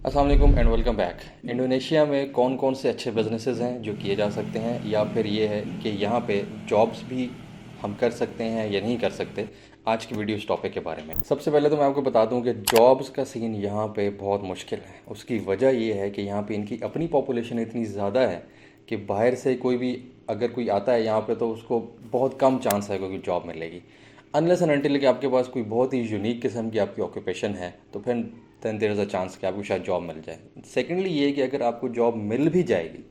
अस्सलाम वालेकुम and welcome back. Indonesia में कौन कौन से अच्छे बिजनेसेस हैं जो किए जा सकते हैं, या फिर ये है कि यहाँ पे जॉब्स भी हम कर सकते हैं या नहीं कर सकते। आज की वीडियो इस टॉपिक के बारे में। सबसे पहले तो मैं आपको बता दूं कि जॉब्स का सीन यहाँ पे बहुत मुश्किल है। उसकी वजह ये है कि यहाँ पे इनकी अपनी पॉपुलेशन इतनी ज़्यादा है कि बाहर से कोई भी अगर कोई आता है यहाँ पे तो उसको बहुत कम चांस है कोई जॉब मिलेगी, अनलेस एंड अनटिल कि आपके पास कोई बहुत ही यूनिक किस्म की आपकी ऑक्यूपेशन है, तो फिर then there is a chance कि आपको शायद जॉब मिल जाए। सेकेंडली ये है कि अगर आपको जॉब मिल भी जाएगी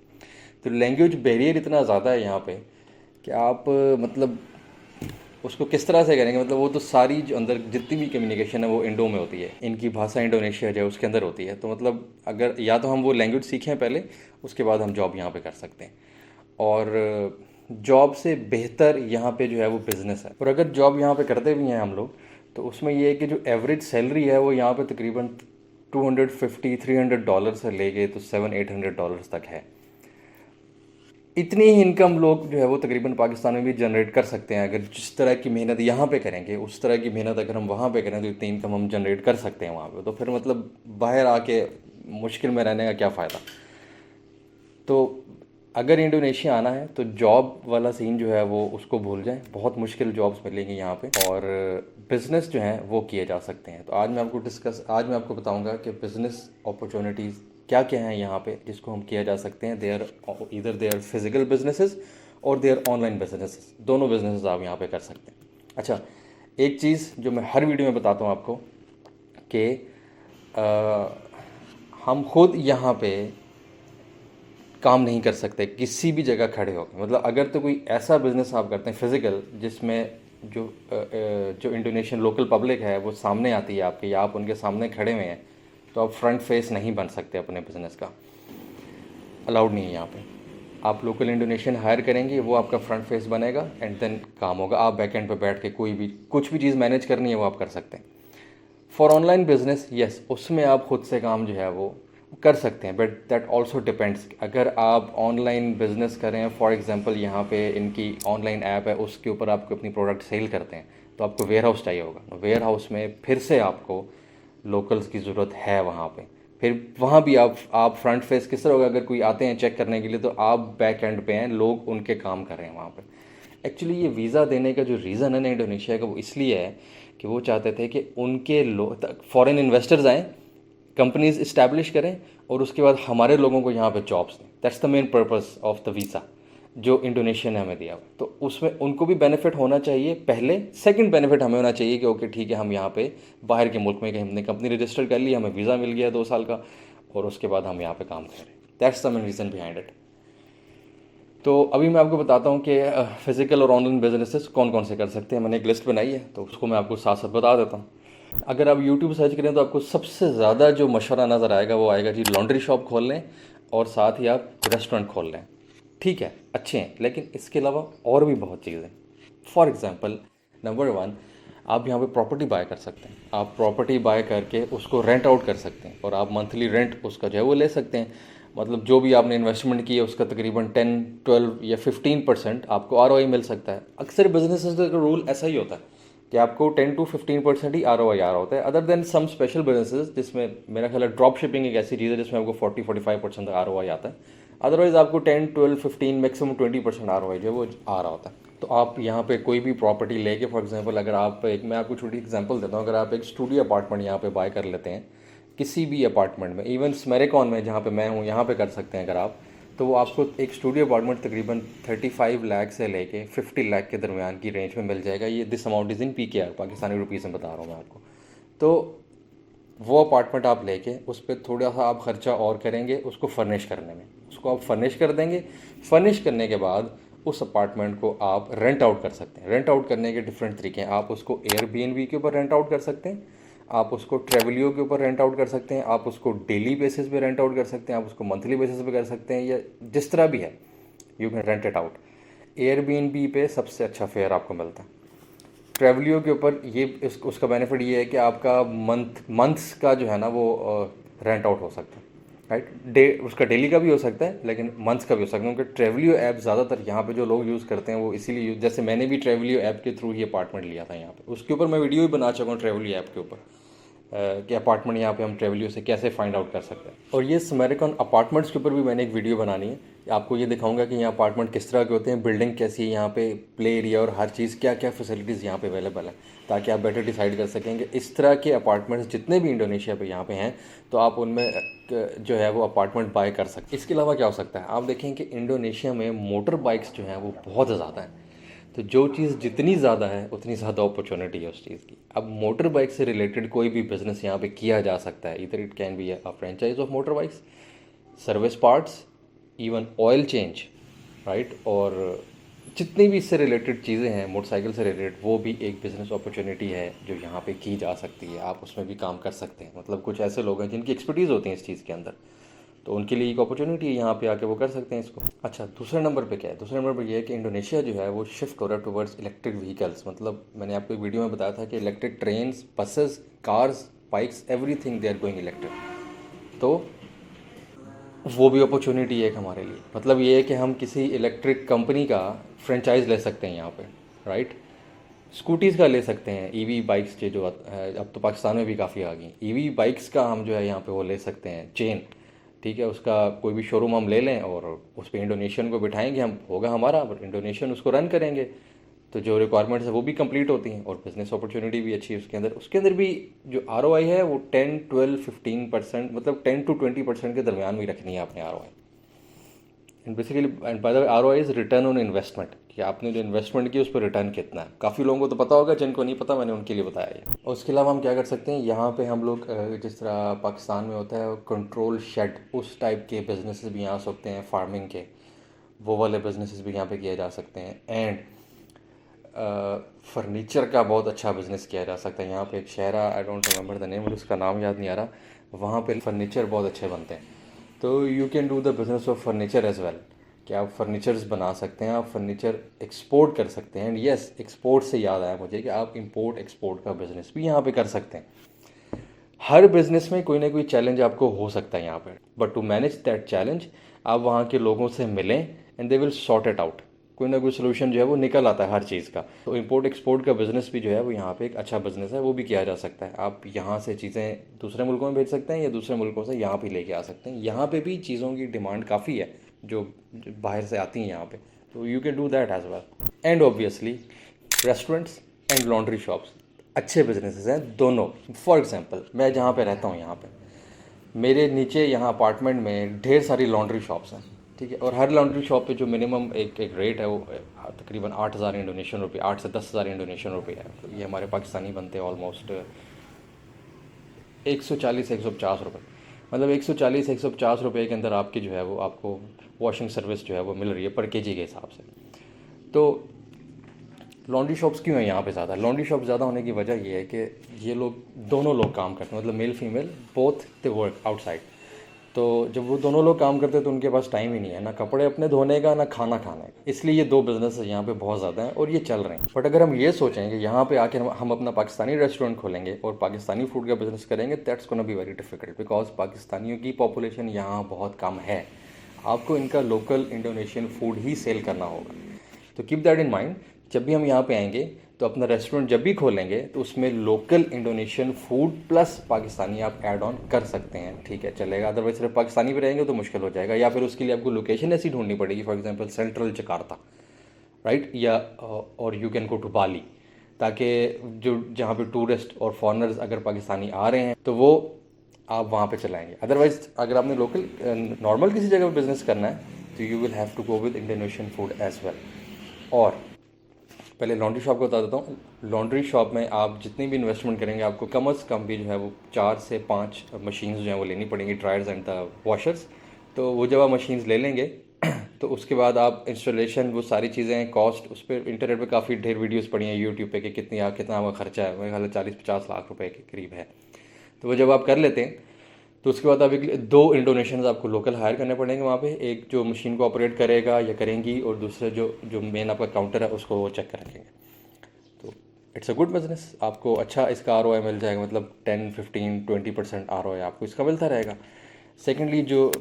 तो लैंग्वेज बैरियर इतना ज़्यादा है यहाँ पे कि आप मतलब उसको किस तरह से करेंगे। मतलब वो तो सारी जो अंदर जितनी भी कम्युनिकेशन है वो इंडो में होती है, इनकी भाषा इंडोनेशिया जो है उसके अंदर होती है। तो मतलब अगर या तो हम वो लैंग्वेज सीखें पहले, उसके बाद हम जॉब यहाँ पे कर सकते हैं। और जॉब से बेहतर यहाँ पे जो है वो बिज़नेस है। और अगर जॉब यहाँ पे करते भी हैं हम लोग, तो उसमें ये है कि जो एवरेज सैलरी है वो यहाँ पे तकरीबन $250-300 से लेके तो $700-800 तक है। इतनी ही इनकम लोग जो है वो तकरीबन पाकिस्तान में भी जनरेट कर सकते हैं। अगर जिस तरह की मेहनत यहाँ पे करेंगे उस तरह की मेहनत अगर हम वहाँ पे करें तो इतनी इनकम हम जनरेट कर सकते हैं वहाँ पे। तो फिर मतलब बाहर आके मुश्किल में रहने का क्या फ़ायदा। तो अगर इंडोनेशिया आना है तो जॉब वाला सीन जो है वो उसको भूल जाएं, बहुत मुश्किल जॉब्स मिलेंगी यहाँ पे, और बिज़नेस जो हैं वो किए जा सकते हैं। तो आज मैं आपको बताऊंगा कि बिज़नेस अपॉर्चुनिटीज़ क्या क्या हैं यहाँ पे जिसको हम किया जा सकते हैं। देयर फिजिकल बिजनेसेस और देयर ऑनलाइन बिजनेसेस, दोनों बिजनेसेस आप यहाँ पे कर सकते हैं। अच्छा, एक चीज़ जो मैं हर वीडियो में बताता हूँ आपको कि हम खुद यहाँ पे काम नहीं कर सकते किसी भी जगह खड़े होकर। मतलब अगर तो कोई ऐसा बिज़नेस आप करते हैं फिज़िकल जिसमें जो इंडोनेशियन लोकल पब्लिक है वो सामने आती है आपके, या आप उनके सामने खड़े हुए हैं, तो आप फ्रंट फेस नहीं बन सकते अपने बिज़नेस का, अलाउड नहीं है यहाँ पे। आप लोकल इंडोनेशियन हायर करेंगे, वो आपका फ्रंट फेस बनेगा एंड देन काम होगा। आप बैक एंड पे बैठ के कुछ भी चीज़ मैनेज करनी है वो आप कर सकते हैं। फॉर ऑनलाइन बिजनेस यस, उसमें आप खुद से काम जो है वो कर सकते हैं, बट दैट ऑल्सो डिपेंड्स। अगर आप ऑनलाइन बिजनेस करें, फॉर एग्जांपल यहाँ पे इनकी ऑनलाइन ऐप है उसके ऊपर आपको अपनी प्रोडक्ट सेल करते हैं, तो आपको वेयर हाउस चाहिए होगा। वेयर हाउस में फिर से आपको लोकल्स की ज़रूरत है वहाँ पे। फिर वहाँ भी आप फ्रंट फेस किस तरह होगा, अगर कोई आते हैं चेक करने के लिए तो आप बैक एंड पे हैं, लोग उनके काम कर रहे हैं वहाँ पे। एक्चुअली ये वीज़ा देने का जो रीज़न है ना इंडोनेशिया का, वो इसलिए है कि वो चाहते थे कि उनके लोग फॉरेन इन्वेस्टर्स आएँ, कंपनीज इस्टेब्लिश करें और उसके बाद हमारे लोगों को यहाँ पे जॉब्स दें। That's the main purpose of the visa जो इंडोनेशिया ने हमें दिया हुआ। तो उसमें उनको भी बेनिफिट होना चाहिए पहले। सेकंड बेनिफिट हमें होना चाहिए कि ओके ठीक है, हम यहाँ पे बाहर के मुल्क में कहीं हमने कंपनी रजिस्टर कर ली, हमें वीज़ा मिल गया 2 साल का, और उसके बाद हम यहाँ पे काम करें। That's the main reason behind it. तो अभी मैं आपको बताता हूँ कि फिज़िकल और ऑनलाइन बिजनेसेस कौन कौन से कर सकते हैं। मैंने एक लिस्ट बनाई है तो उसको मैं आपको साथ साथ बता देता हूँ। अगर आप यूट्यूब सर्च करें तो आपको सबसे ज़्यादा जो मशवरा नज़र आएगा वो आएगा जी लॉन्ड्री शॉप खोल लें और साथ ही आप रेस्टोरेंट खोल लें। ठीक है, अच्छे हैं, लेकिन इसके अलावा और भी बहुत चीज़ें। फॉर एग्ज़ाम्पल, नंबर 1, आप यहाँ पे प्रॉपर्टी बाय कर सकते हैं। आप प्रॉपर्टी बाय करके उसको रेंट आउट कर सकते हैं और आप मंथली रेंट उसका जो है वो ले सकते हैं। मतलब जो भी आपने इन्वेस्टमेंट की है उसका तकरीबन 10, 12 या 15% आपको आरओआई मिल सकता है। अक्सर बिजनेसेस का रूल ऐसा ही होता है कि आपको 10 to 15% ही आरओआई आ रहा होता है, other than some special businesses जिसमें मेरा ख्याल है ड्रॉप शिपिंग एक ऐसी चीज़ है जिसमें आपको 40-45% आरओआई आता है। अदरवाइज़ आपको 10, 12, 15, मैक्सिमम 20% आरओआई जो है वो आ रहा होता है। तो आप यहाँ पे कोई भी प्रॉपर्टी लेके, फॉर एग्जांपल अगर आप मैं आपको छोटी एग्जांपल देता हूँ, अगर आप एक स्टूडियो अपार्टमेंट यहाँ पे बाय कर लेते हैं किसी भी अपार्टमेंट में, इवन स्मेरिकॉन में जहाँ पे मैं हूँ यहाँ पे कर सकते हैं अगर आप, तो वो आपको एक स्टूडियो अपार्टमेंट तकरीबन 35 लाख से लेके 50 लाख के दरमियान की रेंज में मिल जाएगा। ये this amount is in PKR, Pakistani rupees में बता रहा हूँ मैं आपको। तो वो अपार्टमेंट आप लेके उस पर थोड़ा सा आप ख़र्चा और करेंगे उसको फर्निश करने में, उसको आप फर्निश कर देंगे। फर्निश करने के बाद उस अपार्टमेंट को आप रेंट आउट कर सकते हैं। रेंट आउट करने के डिफरेंट तरीके हैं। आप उसको एयरबीएनबी के ऊपर रेंट आउट कर सकते हैं, आप उसको ट्रेवलियो के ऊपर रेंट आउट कर सकते हैं, आप उसको डेली बेसिस पे रेंट आउट कर सकते हैं, आप उसको मंथली बेसिस पे कर सकते हैं, या जिस तरह भी है you can rent it out. Airbnb पे सबसे अच्छा फेयर आपको मिलता है। ट्रेवलियो के ऊपर उसका बेनिफिट ये है कि आपका मंथ्स का जो है ना वो रेंट आउट हो सकता है, राइट। उसका डेली का भी हो सकता है लेकिन मंथ्स का भी हो सकता है, क्योंकि ट्रेवलियो ऐप ज़्यादातर यहाँ पे जो लोग यूज़ करते हैं वो इसीलिए जैसे मैंने भी ट्रेवलियो ऐप के थ्रू ही अपार्टमेंट लिया था यहाँ पे, उसके ऊपर मैं वीडियो भी बना चुका हूँ ट्रेवलियो ऐप के ऊपर। कि अपार्टमेंट यहाँ पे हम ट्रेवलियो से कैसे फाइंड आउट कर सकते हैं। और ये अमेरिकन अपार्टमेंट्स के ऊपर भी मैंने एक वीडियो बनानी है, आपको ये दिखाऊंगा कि यहाँ अपार्टमेंट किस तरह के होते हैं, बिल्डिंग कैसी है, यहाँ पे प्ले एरिया और हर चीज़ क्या क्या फैसिलिटीज़ यहाँ पे अवेलेबल है, ताकि आप बेटर डिसाइड कर सकेंगे इस तरह के अपार्टमेंट्स जितने भी इंडोनेशिया पे यहाँ पे हैं, तो आप उनमें जो है वो अपार्टमेंट बाय कर सकते हैं। इसके अलावा क्या हो सकता है, आप देखें कि इंडोनेशिया में मोटर बाइक्स जो हैं वो बहुत ज़्यादा हैं। तो जो चीज़ जितनी ज़्यादा है उतनी ज़्यादा अपॉर्चुनिटी है उस चीज़ की। अब मोटर बाइक से रिलेटेड कोई भी बिजनेस यहाँ पे किया जा सकता है, इधर it can be a franchise of motor bikes, service parts, even oil change, right. और जितनी भी इससे रिलेटेड चीज़ें हैं मोटरसाइकिल से रिलेटेड, वो भी एक बिज़नेस अपॉर्चुनिटी है जो यहाँ पे की जा सकती है। आप उसमें भी काम कर सकते हैं, मतलब कुछ ऐसे लोग हैं जिनकी एक्सपर्टीज़ होती है इस चीज़ के अंदर, तो उनके लिए एक अपॉर्चुनिटी है, यहाँ पे आके वो कर सकते हैं इसको। अच्छा, दूसरे नंबर पे क्या है, दूसरे नंबर पे ये है कि इंडोनेशिया जो है वो शिफ्ट हो रहा है टुवर्ड्स इलेक्ट्रिक व्हीकल्स। मतलब मैंने आपको एक वीडियो में बताया था कि electric trains, buses, cars, bikes, everything they are going electric. तो वो भी अपॉर्चुनिटी है एक हमारे लिए। मतलब ये है कि हम किसी इलेक्ट्रिक कंपनी का फ्रेंचाइज ले सकते हैं यहाँ पे, राइट। स्कूटीज़ का ले सकते हैं, ईवी बाइक्स जो अब तो पाकिस्तान में भी काफ़ी आ गई ईवी बाइक्स का, हम जो है यहाँ पे वो ले सकते हैं चेन, ठीक है। उसका कोई भी शोरूम हम ले लें और उस पर इंडोनेशियन को बिठाएंगे, हम होगा हमारा, बट इंडोनेशियन उसको रन करेंगे, तो जो रिक्वायरमेंट्स है वो भी कंप्लीट होती हैं और बिजनेस अपॉर्चुनिटी भी अच्छी है उसके अंदर। उसके अंदर भी जो ROI है वो 10, 12, 15%, मतलब 10 to 20% के दरमियान में रखनी है आपने ROI। And basically, and by the way ROI is return on investment, कि आपने जो इन्वेस्टमेंट की उस पर रिटर्न कितना है। काफ़ी लोगों को तो पता होगा, जिनको नहीं पता मैंने उनके लिए बताया है। और उसके अलावा हम क्या कर सकते हैं, यहाँ पे हम लोग जिस तरह पाकिस्तान में होता है कंट्रोल शेड, उस टाइप के बिजनेसेस भी यहाँ आ सकते हैं, फार्मिंग के, वो वाले बिजनेसेस भी यहाँ पे किए जा सकते हैं। एंड फर्नीचर का बहुत अच्छा बिजनेस किया जा सकता है। यहाँ पे एक शहर है, I don't remember the name, मुझे उसका नाम याद नहीं आ रहा, वहाँ पे फर्नीचर बहुत अच्छे बनते हैं। तो you can do the business of furniture as well, कि आप फर्नीचर्स बना सकते हैं, आप फर्नीचर एक्सपोर्ट कर सकते हैं। एंड यस, एक्सपोर्ट से याद आया मुझे कि आप इंपोर्ट एक्सपोर्ट का बिजनेस भी यहाँ पे कर सकते हैं। हर बिजनेस में कोई ना कोई चैलेंज आपको हो सकता है यहाँ पे, but to manage that challenge आप वहाँ के लोगों से मिलें and they will sort it out. कोई ना कोई सोल्यूशन जो है वो निकल आता है हर चीज़ का। तो इंपोर्ट एक्सपोर्ट का बिजनेस भी जो है वो यहाँ पे एक अच्छा बिजनेस है, वो भी किया जा सकता है। आप यहाँ से चीज़ें दूसरे मुल्कों में भेज सकते हैं या दूसरे मुल्कों से यहाँ पे लेके आ सकते हैं। यहाँ पे भी चीज़ों की डिमांड काफ़ी है जो बाहर से आती हैं यहाँ पे, तो you can do that as well. And obviously restaurants and laundry shops अच्छे बिजनेसेस हैं दोनों। फॉर एग्जांपल, मैं जहाँ पे रहता हूँ यहाँ पे मेरे नीचे यहाँ अपार्टमेंट में ढेर सारी लॉन्ड्री शॉप्स हैं, ठीक है। और हर लॉन्ड्री शॉप पे जो मिनिमम एक रेट है वो तकरीबन 8,000 इंडोनेशियन रुपये, 8 से 10,000 इंडोनेशियन रुपये है। तो ये हमारे पाकिस्तानी बनते हैं ऑलमोस्ट 140-150 रुपये। मतलब 140-150 रुपये के अंदर आपकी जो है वो आपको वॉशिंग सर्विस जो है वो मिल रही है पर केजी के हिसाब से। तो लॉन्ड्री शॉप्स क्यों हैं यहाँ पे ज़्यादा? लॉन्ड्री शॉप ज़्यादा होने की वजह ये है कि ये लोग दोनों लोग काम करते हैं, मतलब male female both they work outside. तो जब वो दोनों लोग काम करते हैं तो उनके पास टाइम ही नहीं है, ना कपड़े अपने धोने का ना खाना खाने का। इसलिए ये दो बिजनेस यहाँ पे बहुत ज़्यादा हैं और ये चल रहे हैं। बट अगर हम ये सोचें कि यहाँ पे आके हम अपना पाकिस्तानी रेस्टोरेंट खोलेंगे और पाकिस्तानी फूड का बिजनेस करेंगे, that's gonna be very difficult, because पाकिस्तानियों की पॉपुलेशन यहाँ बहुत कम है। आपको इनका लोकल इंडोनेशियन फूड ही सेल करना होगा। तो कीप दैट इन माइंड, जब भी हम यहाँ पे आएंगे तो अपना रेस्टोरेंट जब भी खोलेंगे तो उसमें local Indonesian food plus Pakistani आप ऐड ऑन कर सकते हैं, ठीक है, चलेगा। अदरवाइज सिर्फ पाकिस्तानी पे रहेंगे तो मुश्किल हो जाएगा, या फिर उसके लिए आपको लोकेशन ऐसी ढूंढनी पड़ेगी, for example central Jakarta, right, या और यू कैन गो टू बाली, ताकि जो जहाँ पे टूरिस्ट और फॉरनर्स अगर पाकिस्तानी आ रहे हैं तो वो आप वहाँ पे चलाएंगे। अदरवाइज अगर आपने लोकल नॉर्मल किसी जगह पे बिजनेस करना है तो you will have to go with Indonesian food as well. और पहले लॉन्ड्री शॉप को बता देता हूँ। लॉन्ड्री शॉप में आप जितनी भी इन्वेस्टमेंट करेंगे आपको कम अज़ कम भी जो है वो 4 से 5 मशीन्स जो हैं वो लेनी पड़ेंगी, ड्रायर्स एंड द वॉशर्स। तो वो जब आप मशीन्स ले लेंगे तो उसके बाद आप इंस्टॉलेशन, वो सारी चीज़ें, कॉस्ट, उस पर इंटरनेट पे काफ़ी ढेर वीडियोस पड़ी हैं यूट्यूब पे कि कितना आपका खर्चा है, मेरे ख्याल से 40-50 लाख रुपए के करीब है। तो वो जब आप कर लेते हैं तो उसके बाद आप एक 2 इंडोनेशियंस आपको लोकल हायर करने पड़ेंगे वहाँ पे, एक जो मशीन को ऑपरेट करेगा या करेंगी और दूसरे जो मेन आपका काउंटर है उसको वो चेक कर रखेंगे। तो इट्स अ गुड बिजनेस, आपको अच्छा इसका ROI मिल जाएगा, मतलब 10, 15, 20% ROI आपको इसका मिलता रहेगा। सेकेंडली जो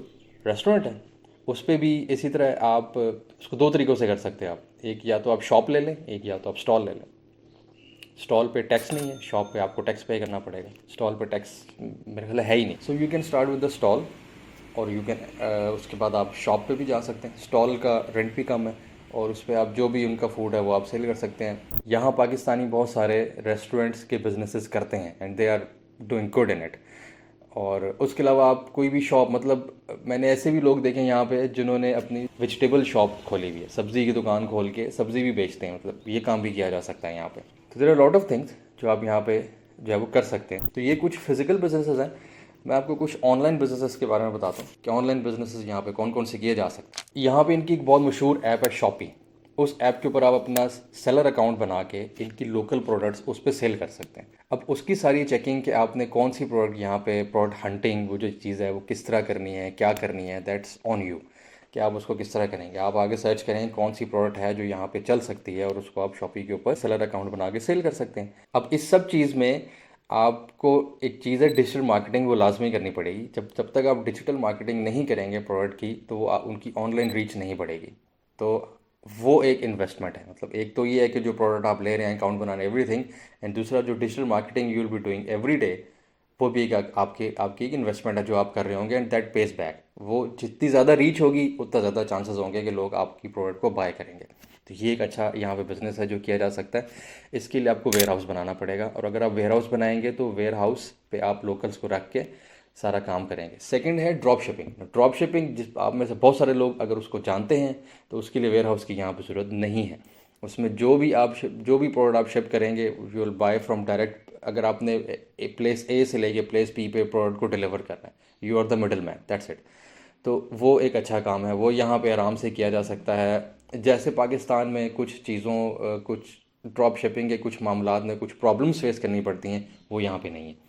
रेस्टोरेंट है उस पर भी इसी तरह आप उसको 2 तरीक़ों से कर सकते हैं आप, एक या तो आप शॉप ले लें, एक या तो आप स्टॉल ले लें। स्टॉल पे टैक्स नहीं है, शॉप पे आपको टैक्स पे करना पड़ेगा, स्टॉल पे टैक्स मेरे ख्याल है ही नहीं। So you can start with the stall, और यू कैन उसके बाद आप शॉप पे भी जा सकते हैं। स्टॉल का रेंट भी कम है और उस पर आप जो भी उनका फूड है वो आप सेल कर सकते हैं। यहाँ पाकिस्तानी बहुत सारे रेस्टोरेंट्स के बिजनेसेस करते हैं and they are doing good in it. और उसके अलावा आप कोई भी शॉप, मतलब मैंने ऐसे भी लोग देखे यहाँ पे जिन्होंने अपनी वेजिटेबल शॉप खोली हुई है, सब्ज़ी की दुकान खोल के सब्ज़ी भी बेचते हैं, मतलब ये काम भी किया जा सकता है यहाँ पे। तो there are lot of things जो आप यहाँ पे जो है वो कर सकते हैं। तो ये कुछ फिजिकल बिजनेसेस हैं। मैं आपको कुछ ऑनलाइन बिजनेसेस के बारे में बताता हूँ कि ऑनलाइन बिजनेसेस यहाँ पे कौन कौन से किए जा सकते हैं। यहाँ पे इनकी एक बहुत मशहूर ऐप है शॉपी। उस ऐप के ऊपर आप अपना सेलर अकाउंट बना के इनकी लोकल प्रोडक्ट्स उस पर सेल कर सकते हैं। अब उसकी सारी चेकिंग कि आपने कौन सी प्रोडक्ट यहाँ पे, प्रोडक्ट हंटिंग वो जो चीज़ है वो किस तरह करनी है, क्या करनी है, दैट्स ऑन यू कि आप उसको किस तरह करेंगे। आप आगे सर्च करें कौन सी प्रोडक्ट है जो यहाँ पे चल सकती है और उसको आप शॉपी के ऊपर सेलर अकाउंट बना के सेल कर सकते हैं। अब इस सब चीज़ में आपको एक चीज़ है डिजिटल मार्केटिंग, वो लाजमी करनी पड़ेगी। जब तक आप डिजिटल मार्केटिंग नहीं करेंगे प्रोडक्ट की तो वो उनकी ऑनलाइन रीच नहीं बढ़ेगी। तो वो एक इन्वेस्टमेंट है। मतलब एक तो ये है कि जो प्रोडक्ट आप ले रहे हैं, अकाउंट बनाने, एवरीथिंग, एंड दूसरा जो digital marketing you will be doing every day, वो भी एक आपकी एक इन्वेस्टमेंट है जो आप कर रहे होंगे एंड दैट पेज बैक। वो जितनी ज़्यादा रीच होगी उतना ज़्यादा चांसेस होंगे कि लोग आपकी प्रोडक्ट को बाय करेंगे। तो ये एक अच्छा यहाँ पे बिज़नेस है जो किया जा सकता है। इसके लिए आपको वेयर हाउस बनाना पड़ेगा, और अगर आप वेयर हाउस बनाएंगे तो वेयर हाउस पे आप लोकल्स को रख के सारा काम करेंगे। सेकंड है ड्रॉप शिपिंग। ड्रॉप शिपिंग जिस आप में से बहुत सारे लोग अगर उसको जानते हैं तो उसके लिए वेयर हाउस की यहाँ पे ज़रूरत नहीं है। उसमें जो भी प्रोडक्ट आप शिप करेंगे you will buy from direct. अगर आपने प्लेस ए से लेके प्लेस बी पे प्रोडक्ट को डिलीवर करना है, you are the middle man, that's it. तो वो एक अच्छा काम है, वो यहाँ पे आराम से किया जा सकता है। जैसे पाकिस्तान में कुछ चीज़ों कुछ ड्रॉप शिपिंग के कुछ मामलात में कुछ प्रॉब्लम्स फेस करनी पड़ती हैं, वो यहाँ पे नहीं है।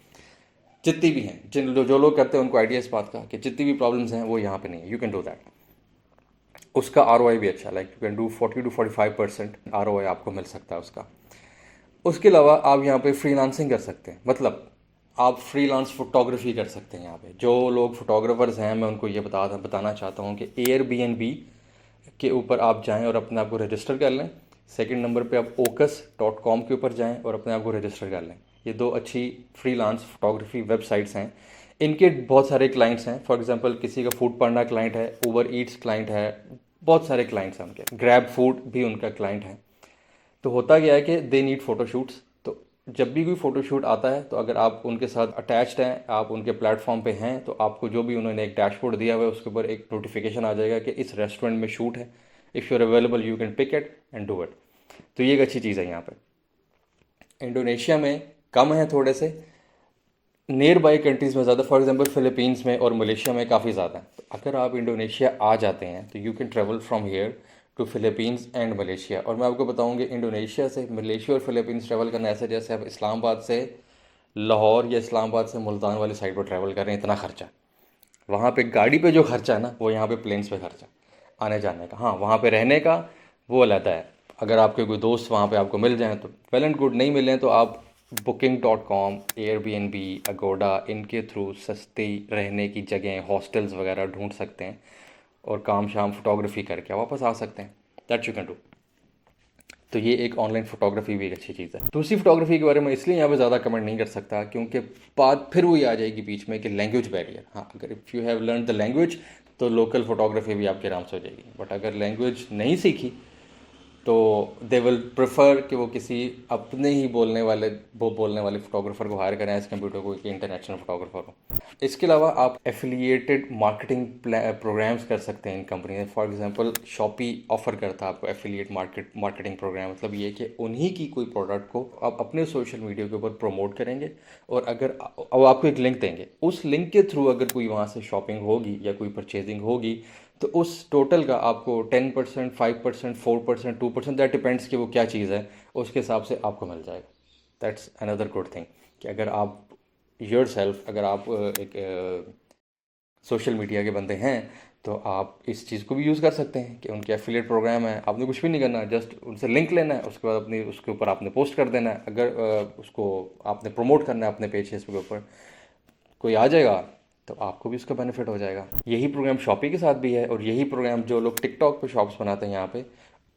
जितनी भी हैं, जो लोग करते हैं उनको आइडिया इस बात का कि जितनी भी प्रॉब्लम्स हैं वो यहाँ पे नहीं है। You can do that. उसका ROI भी अच्छा, like you can do 40 to 45% ROI आपको मिल सकता है उसका। उसके अलावा आप यहाँ पे फ्रीलांसिंग कर सकते हैं, मतलब आप फ्रीलांस फोटोग्राफी कर सकते हैं। यहाँ पे जो लोग फोटोग्राफर्स हैं मैं उनको ये बताना चाहता हूँ कि Airbnb के ऊपर आप जाएं और अपने आप को रजिस्टर कर लें। सेकंड नंबर पे आप ocus.com के ऊपर जाएं और अपने आप को रजिस्टर कर लें। ये दो अच्छी फ्रीलांस फोटोग्राफी वेबसाइट्स हैं। इनके बहुत सारे क्लाइंट्स हैं। फॉर एग्जांपल किसी का फूड पांडा क्लाइंट है, उबर ईट्स क्लाइंट है, बहुत सारे क्लाइंट्स हैं उनके, ग्रैब फूड भी उनका क्लाइंट है। तो होता क्या है कि दे नीड फ़ोटोशूट्स। तो जब भी कोई फ़ोटोशूट आता है तो अगर आप उनके साथ अटैच्ड हैं, आप उनके प्लेटफॉर्म पे हैं, तो आपको जो भी उन्होंने एक डैशबोर्ड दिया हुआ है उसके ऊपर एक नोटिफिकेशन आ जाएगा कि इस रेस्टोरेंट में शूट है, if you are available you can pick it and do it. तो ये एक अच्छी चीज़ है यहाँ पे। इंडोनेशिया में कम है थोड़े से, नियर बाई कंट्रीज़ में ज़्यादा, फॉर एग्जांपल फ़िलीपींस में और मलेशिया में काफ़ी ज़्यादा है। तो अगर आप इंडोनेशिया आ जाते हैं तो you can travel from here to Philippines and Malaysia. और मैं आपको बताऊँ कि इंडोनेशिया से मलेशिया और फ़िलीपींस ट्रैवल करना ऐसा जैसे आप इस्लामाबाद से लाहौर या इस्लामाबाद से मुल्तान वाली साइड पर ट्रैवल कर रहे हैं, इतना खर्चा। वहाँ पे गाड़ी पे जो खर्चा है ना वो यहाँ पे प्लेन्स पे खर्चा आने जाने का। हाँ, वहाँ पे रहने का वो अलग है। अगर आपके कोई दोस्त वहाँ पे आपको मिल जाएँ तो वेल एंड गुड, नहीं मिलें तो आप Booking.com, Airbnb, अगोडा, इनके थ्रू सस्ती रहने की जगह, हॉस्टल्स वगैरह ढूंढ सकते हैं और काम शाम फोटोग्राफी करके वापस आ सकते हैं। That you can do. तो ये एक ऑनलाइन फोटोग्राफी भी एक अच्छी चीज़ है। दूसरी फोटोग्राफी के बारे में इसलिए यहाँ पे ज़्यादा कमेंट नहीं कर सकता क्योंकि बात फिर वही आ जाएगी बीच में कि लैंग्वेज बैरियर। हाँ, अगर if you have learn the language तो लोकल फोटोग्राफी भी आपके आराम से हो जाएगी। बट अगर लैंग्वेज नहीं सीखी तो दे विल प्रेफर कि वो किसी अपने ही बोलने वाले फोटोग्राफर को हायर करें एज कंप्यूटर को कि इंटरनेशनल फोटोग्राफर हो। इसके अलावा आप एफिलिएटेड मार्केटिंग प्रोग्राम्स कर सकते हैं इन कंपनी में। फॉर एग्जांपल शॉपी ऑफर करता है आपको एफिलिएट मार्केटिंग प्रोग्राम। मतलब ये कि उन्हीं की कोई प्रोडक्ट को आप अपने सोशल मीडिया के ऊपर प्रमोट करेंगे और अगर वो आपको एक लिंक देंगे, उस लिंक के थ्रू अगर कोई वहाँ से शॉपिंग होगी या कोई परचेजिंग होगी तो उस टोटल का आपको 10%, 5%, 4%, 2%, दैट डिपेंड्स कि वो क्या चीज़ है, उसके हिसाब से आपको मिल जाएगा। दैट्स अनदर गुड थिंग कि अगर आप अगर आप एक सोशल मीडिया के बंदे हैं तो आप इस चीज़ को भी यूज़ कर सकते हैं कि उनके एफिलिएट प्रोग्राम है। आपने कुछ भी नहीं करना, जस्ट उनसे लिंक लेना है, उसके बाद अपनी उसके ऊपर आपने पोस्ट कर देना है। अगर उसको आपने प्रमोट करना है अपने पेजेस के ऊपर, कोई आ जाएगा तो आपको भी उसका बेनिफिट हो जाएगा। यही प्रोग्राम शॉपी के साथ भी है और यही प्रोग्राम जो लोग टिकटॉक पे शॉप्स बनाते हैं यहाँ पे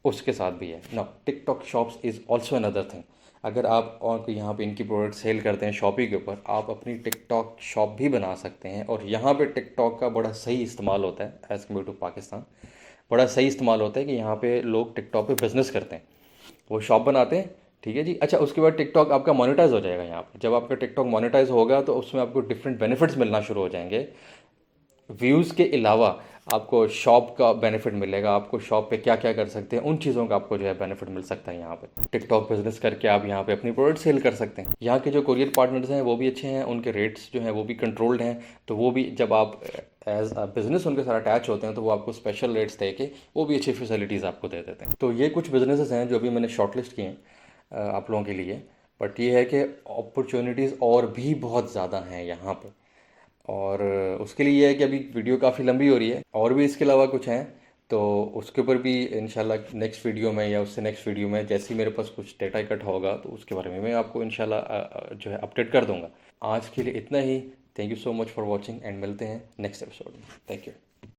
उसके साथ भी है। No, TikTok shops is also another thing. अगर आप और यहाँ पे इनकी प्रोडक्ट सेल करते हैं शॉपी के ऊपर, आप अपनी टिकटॉक शॉप भी बना सकते हैं। और यहाँ पे टिकटॉक का बड़ा सही इस्तेमाल होता है एज़ कम्पेयर टू पाकिस्तान। बड़ा सही इस्तेमाल होता है कि यहाँ पे लोग टिकटॉक पे बिजनेस करते हैं, वो शॉप बनाते हैं, ठीक है जी। अच्छा, उसके बाद टिकटॉक आपका मोनेटाइज हो जाएगा। यहाँ पे जब आपका टिकटॉक मोनेटाइज होगा तो उसमें आपको डिफरेंट बेनिफिट्स मिलना शुरू हो जाएंगे। व्यूज़ के अलावा आपको शॉप का बेनिफिट मिलेगा, आपको शॉप पे क्या क्या कर सकते हैं उन चीज़ों का आपको जो है बेनिफिट मिल सकता है। यहाँ पे टिकटॉक बिजनेस करके आप यहाँ पे अपनी प्रोडक्ट सेल कर सकते हैं। यहाँ के जो कोरियर पार्टनर्स हैं वो भी अच्छे हैं, उनके रेट्स जो हैं वो भी कंट्रोल्ड हैं। तो वो भी जब आप एज अ बिज़नेस उनके साथ अटैच होते हैं तो वो आपको स्पेशल रेट्स दे के वो भी अच्छी फैसिलिटीज़ आपको दे देते हैं। तो ये कुछ बिजनेसेस हैं जो अभी मैंने शॉर्टलिस्ट किए हैं आप लोगों के लिए। बट ये है कि अपॉर्चुनिटीज़ और भी बहुत ज़्यादा हैं यहाँ पे। और उसके लिए ये है कि अभी वीडियो काफ़ी लंबी हो रही है, और भी इसके अलावा कुछ हैं तो उसके ऊपर भी इंशाल्लाह नेक्स्ट वीडियो में या उससे नेक्स्ट वीडियो में जैसे ही मेरे पास कुछ डेटा इकट्ठा होगा तो उसके बारे में मैं आपको इंशाल्लाह जो है अपडेट कर दूंगा। आज के लिए इतना ही। Thank you so much for watching and मिलते हैं नेक्स्ट एपिसोड में। Thank you.